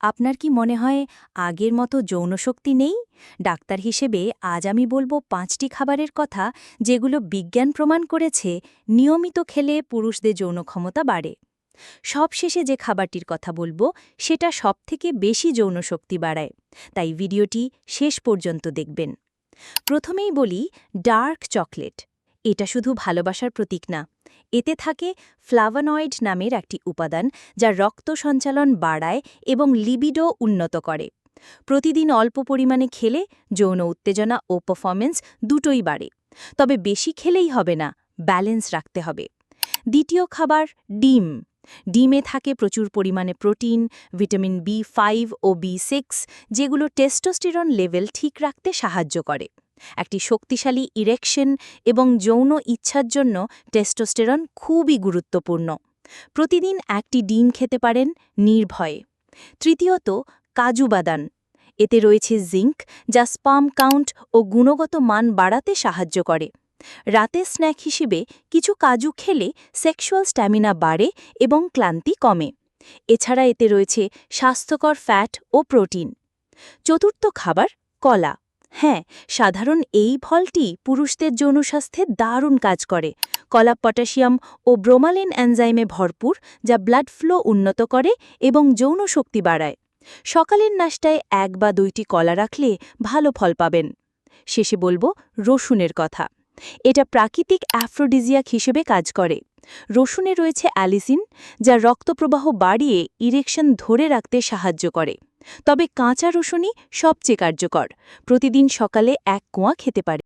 আপনার কি মনে হয় আগের মতো যৌনশক্তি নেই? ডাক্তার হিসেবে আজ আমি বলবো ৫টি খাবারের কথা যেগুলো বিজ্ঞান প্রমাণ করেছে নিয়মিত খেলে পুরুষদের যৌন ক্ষমতা বাড়ে। সবশেষে যে খাবারটির কথা বলবো সেটা সবথেকে বেশি যৌনশক্তি বাড়ায়, তাই ভিডিওটি শেষ পর্যন্ত দেখবেন। প্রথমেই বলি ডার্ক চকলেট। এটা শুধু ভালোবাসার প্রতীক না, এতে থাকে ফ্লাভানয়েড নামের একটি উপাদান যা রক্ত সঞ্চালন বাড়ায় এবং লিবিডো উন্নত করে। প্রতিদিন অল্প পরিমাণে খেলে যৌন উত্তেজনা ও পারফরম্যান্স দুটোই বাড়ে। তবে বেশি খেলেই হবে না, ব্যালেন্স রাখতে হবে। দ্বিতীয় খাবার ডিম। ডিমে থাকে প্রচুর পরিমাণে প্রোটিন, ভিটামিন বি5 ও বি6, যেগুলো টেস্টোস্টেরন লেভেল ঠিক রাখতে সাহায্য করে। একটি শক্তিশালী ইরেকশন এবং যৌন ইচ্ছার জন্য টেস্টোস্টেরন খুবই গুরুত্বপূর্ণ। প্রতিদিন একটি ডিম খেতে পারেন নির্ভয়ে। তৃতীয়ত কাজু বাদাম। এতে রয়েছে জিঙ্ক, যা স্পার্ম কাউন্ট ও গুণগত মান বাড়াতে সাহায্য করে। রাতে স্ন্যাক হিসেবে কিছু কাজু খেলে সেক্সুয়াল স্ট্যামিনা বাড়ে এবং ক্লান্তি কমে। এছাড়া এতে রয়েছে স্বাস্থ্যকর ফ্যাট ও প্রোটিন। চতুর্থ খাবার কলা। হ্যাঁ, সাধারণ এই ফলটি পুরুষদের যৌনস্বাস্থ্যে দারুণ কাজ করে। কলা পটাশিয়াম ও ব্রোমালিন এনজাইমে ভরপুর, যা ব্লাড ফ্লো উন্নত করে এবং যৌন শক্তি বাড়ায়। সকালের নাশতায় ১ বা ২টি কলা রাখলে ভালো ফল পাবেন। শেষে বলবো রসুনের কথা। এটা প্রাকৃতিক অ্যাফ্রোডিজিয়াক হিসেবে কাজ করে। রসুনে রয়েছে অ্যালিসিন, যা রক্তপ্রবাহ বাড়িয়ে ইরেকশন ধরে রাখতে সাহায্য করে। তবে কাঁচা রসুনই সবচেয়ে কার্যকর। প্রতিদিন সকালে ১ কোয়া খেতে পারে।